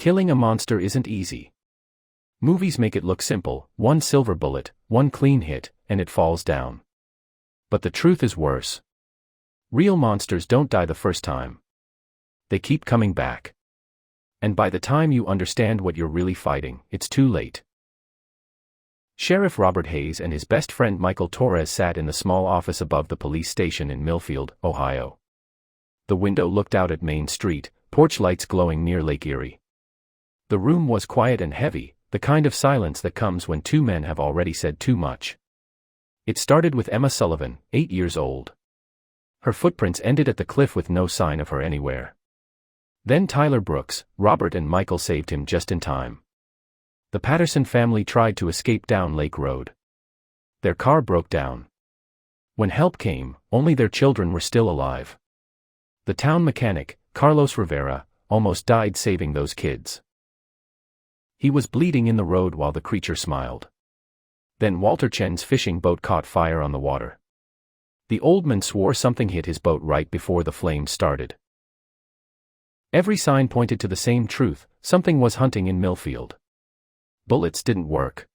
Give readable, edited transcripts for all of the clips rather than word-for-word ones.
Killing a monster isn't easy. Movies make it look simple, one silver bullet, one clean hit, and it falls down. But the truth is worse. Real monsters don't die the first time. They keep coming back. And by the time you understand what you're really fighting, it's too late. Sheriff Robert Hayes and his best friend Michael Torres sat in the small office above the police station in Millfield, Ohio. The window looked out at Main Street, porch lights glowing near Lake Erie. The room was quiet and heavy, the kind of silence that comes when two men have already said too much. It started with Emma Sullivan, 8 years old. Her footprints ended at the cliff with no sign of her anywhere. Then Tyler Brooks. Robert and Michael saved him just in time. The Patterson family tried to escape down Lake Road. Their car broke down. When help came, only their children were still alive. The town mechanic, Carlos Rivera, almost died saving those kids. He was bleeding in the road while the creature smiled. Then Walter Chen's fishing boat caught fire on the water. The old man swore something hit his boat right before the flames started. Every sign pointed to the same truth: something was hunting in Millfield. Bullets didn't work.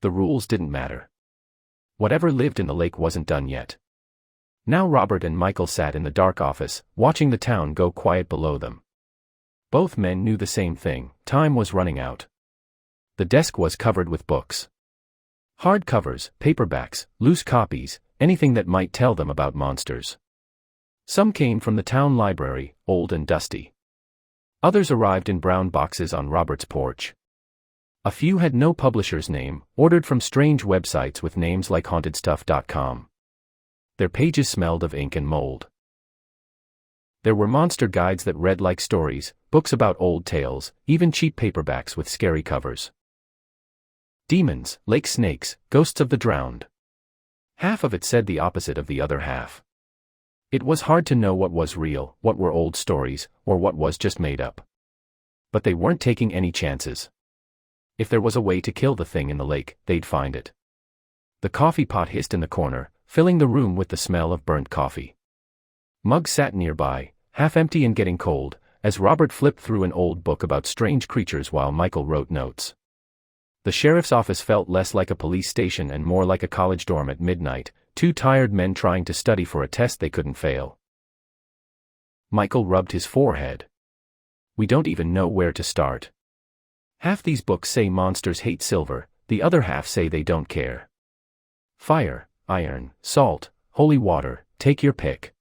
The rules didn't matter. Whatever lived in the lake wasn't done yet. Now Robert and Michael sat in the dark office, watching the town go quiet below them. Both men knew the same thing: time was running out. The desk was covered with books. Hardcovers, paperbacks, loose copies, anything that might tell them about monsters. Some came from the town library, old and dusty. Others arrived in brown boxes on Robert's porch. A few had no publisher's name, ordered from strange websites with names like hauntedstuff.com. Their pages smelled of ink and mold. There were monster guides that read like stories, books about old tales, even cheap paperbacks with scary covers. Demons, lake snakes, ghosts of the drowned. Half of it said the opposite of the other half. It was hard to know what was real, what were old stories, or what was just made up. But they weren't taking any chances. If there was a way to kill the thing in the lake, they'd find it. The coffee pot hissed in the corner, filling the room with the smell of burnt coffee. Mugs sat nearby, half empty and getting cold, as Robert flipped through an old book about strange creatures while Michael wrote notes. The sheriff's office felt less like a police station and more like a college dorm at midnight, two tired men trying to study for a test they couldn't fail. Michael rubbed his forehead. We don't even know where to start. Half these books say monsters hate silver, the other half say they don't care. Fire, iron, salt, holy water, take your pick.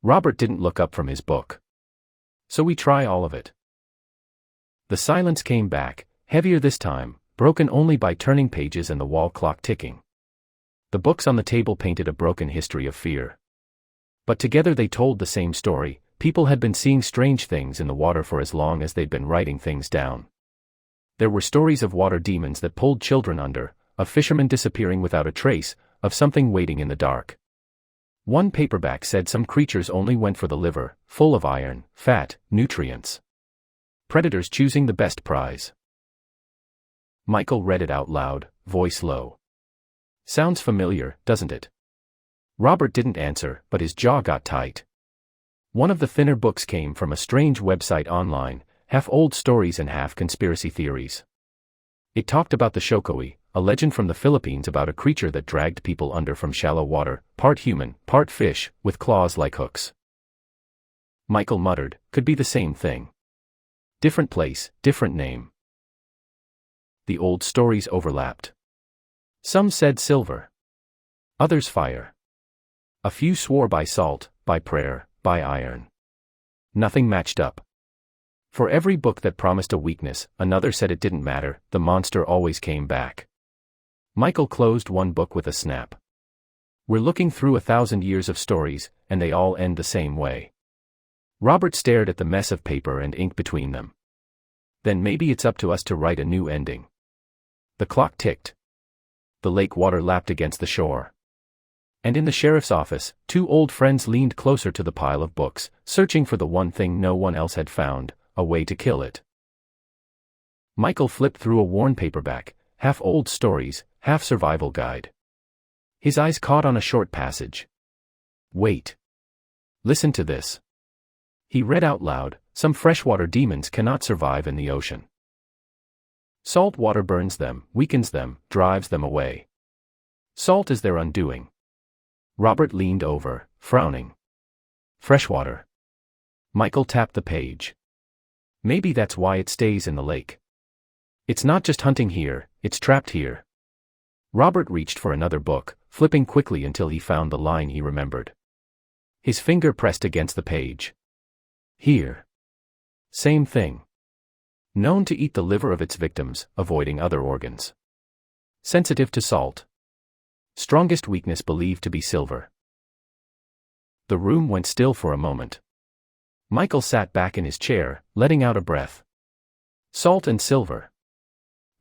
Robert didn't look up from his book. So we try all of it. The silence came back, heavier this time, broken only by turning pages and the wall clock ticking. The books on the table painted a broken history of fear. But together they told the same story: people had been seeing strange things in the water for as long as they'd been writing things down. There were stories of water demons that pulled children under, of fishermen disappearing without a trace, of something waiting in the dark. One paperback said some creatures only went for the liver, full of iron, fat, nutrients. Predators choosing the best prize. Michael read it out loud, voice low. Sounds familiar, doesn't it? Robert didn't answer, but his jaw got tight. One of the thinner books came from a strange website online, half old stories and half conspiracy theories. It talked about the Shokoi, a legend from the Philippines about a creature that dragged people under from shallow water, part human, part fish, with claws like hooks. Michael muttered, could be the same thing. Different place, different name. The old stories overlapped. Some said silver. Others fire. A few swore by salt, by prayer, by iron. Nothing matched up. For every book that promised a weakness, another said it didn't matter, the monster always came back. Michael closed one book with a snap. We're looking through 1,000 years of stories, and they all end the same way. Robert stared at the mess of paper and ink between them. Then maybe it's up to us to write a new ending. The clock ticked. The lake water lapped against the shore. And in the sheriff's office, two old friends leaned closer to the pile of books, searching for the one thing no one else had found: a way to kill it. Michael flipped through a worn paperback, half old stories, half survival guide. His eyes caught on a short passage. Wait. Listen to this. He read out loud, "Some freshwater demons cannot survive in the ocean. Salt water burns them, weakens them, drives them away. Salt is their undoing." Robert leaned over, frowning. Freshwater. Michael tapped the page. "Maybe that's why it stays in the lake. It's not just hunting here, it's trapped here." Robert reached for another book, flipping quickly until he found the line he remembered. His finger pressed against the page. "Here. Same thing. Known to eat the liver of its victims, avoiding other organs. Sensitive to salt. Strongest weakness believed to be silver." The room went still for a moment. Michael sat back in his chair, letting out a breath. Salt and silver.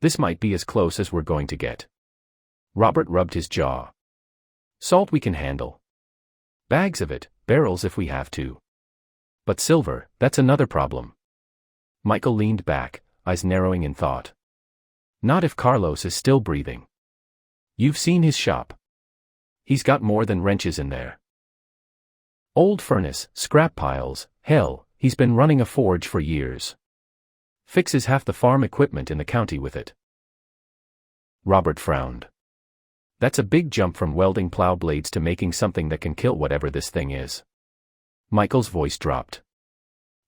This might be as close as we're going to get. Robert rubbed his jaw. Salt we can handle. Bags of it, barrels if we have to. But silver, that's another problem. Michael leaned back, eyes narrowing in thought. Not if Carlos is still breathing. You've seen his shop. He's got more than wrenches in there. Old furnace, scrap piles, hell, he's been running a forge for years. Fixes half the farm equipment in the county with it. Robert frowned. That's a big jump from welding plow blades to making something that can kill whatever this thing is. Michael's voice dropped.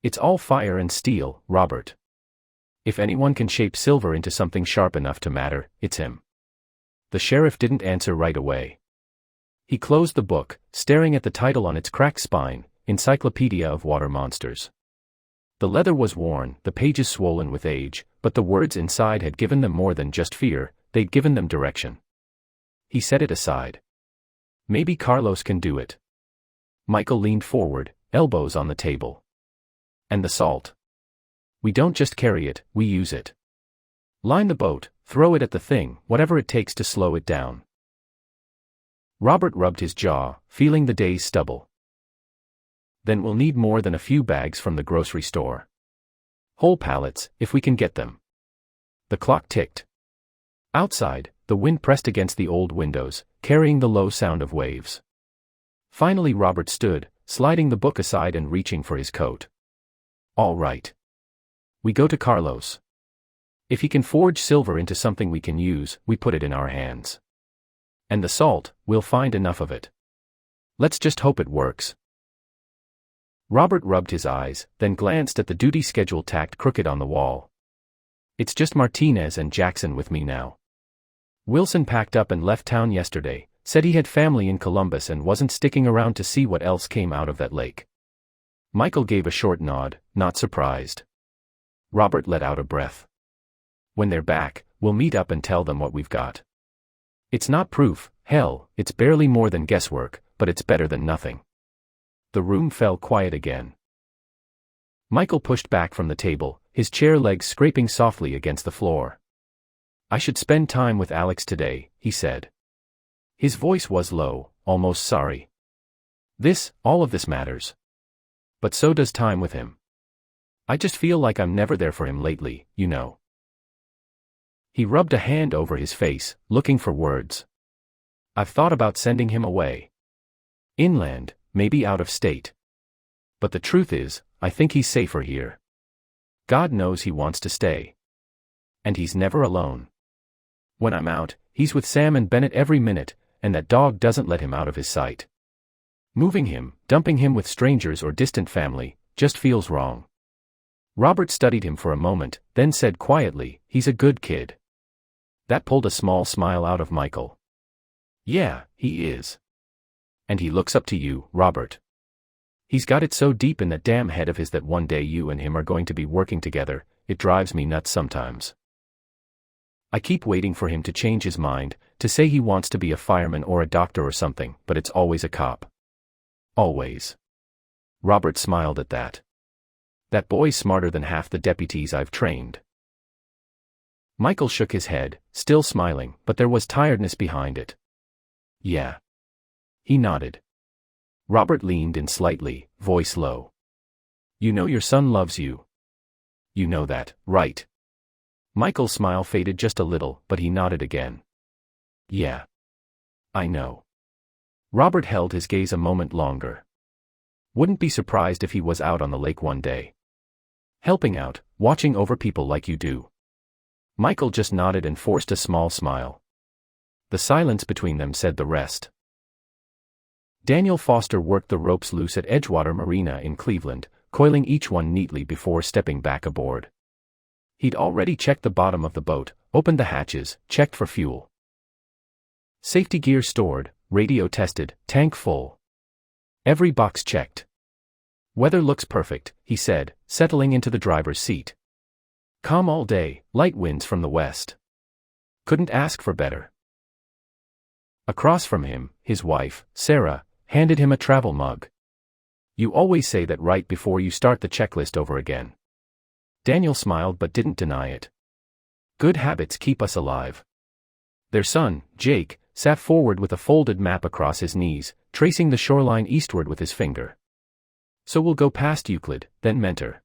It's all fire and steel, Robert. If anyone can shape silver into something sharp enough to matter, it's him. The sheriff didn't answer right away. He closed the book, staring at the title on its cracked spine, Encyclopedia of Water Monsters. The leather was worn, the pages swollen with age, but the words inside had given them more than just fear, they'd given them direction. He set it aside. Maybe Carlos can do it. Michael leaned forward, elbows on the table. And the salt. We don't just carry it, we use it. Line the boat, throw it at the thing, whatever it takes to slow it down. Robert rubbed his jaw, feeling the day's stubble. Then we'll need more than a few bags from the grocery store. Whole pallets, if we can get them. The clock ticked. Outside, the wind pressed against the old windows, carrying the low sound of waves. Finally Robert stood, sliding the book aside and reaching for his coat. All right. We go to Carlos. If he can forge silver into something we can use, we put it in our hands. And the salt, we'll find enough of it. Let's just hope it works. Robert rubbed his eyes, then glanced at the duty schedule tacked crooked on the wall. It's just Martinez and Jackson with me now. Wilson packed up and left town yesterday, said he had family in Columbus and wasn't sticking around to see what else came out of that lake. Michael gave a short nod, not surprised. Robert let out a breath. When they're back, we'll meet up and tell them what we've got. It's not proof, hell, it's barely more than guesswork, but it's better than nothing. The room fell quiet again. Michael pushed back from the table, his chair legs scraping softly against the floor. I should spend time with Alex today, he said. His voice was low, almost sorry. All of this matters. But so does time with him. I just feel like I'm never there for him lately, you know. He rubbed a hand over his face, looking for words. I've thought about sending him away. Inland, maybe out of state. But the truth is, I think he's safer here. God knows he wants to stay. And he's never alone. When I'm out, he's with Sam and Bennett every minute, and that dog doesn't let him out of his sight. Moving him, dumping him with strangers or distant family, just feels wrong. Robert studied him for a moment, then said quietly, he's a good kid. That pulled a small smile out of Michael. Yeah, he is. And he looks up to you, Robert. He's got it so deep in that damn head of his that one day you and him are going to be working together, it drives me nuts sometimes. I keep waiting for him to change his mind, to say he wants to be a fireman or a doctor or something, but it's always a cop. Always. Robert smiled at that. That boy's smarter than half the deputies I've trained. Michael shook his head, still smiling, but there was tiredness behind it. Yeah. He nodded. Robert leaned in slightly, voice low. You know your son loves you. You know that, right? Michael's smile faded just a little, but he nodded again. Yeah. I know. Robert held his gaze a moment longer. Wouldn't be surprised if he was out on the lake one day. Helping out, watching over people like you do. Michael just nodded and forced a small smile. The silence between them said the rest. Daniel Foster worked the ropes loose at Edgewater Marina in Cleveland, coiling each one neatly before stepping back aboard. He'd already checked the bottom of the boat, opened the hatches, checked for fuel. Safety gear stored, radio tested, tank full. Every box checked. Weather looks perfect, he said, settling into the driver's seat. Calm all day, light winds from the west. Couldn't ask for better. Across from him, his wife, Sarah, handed him a travel mug. You always say that right before you start the checklist over again. Daniel smiled but didn't deny it. Good habits keep us alive. Their son, Jake, sat forward with a folded map across his knees, tracing the shoreline eastward with his finger. So we'll go past Euclid, then Mentor.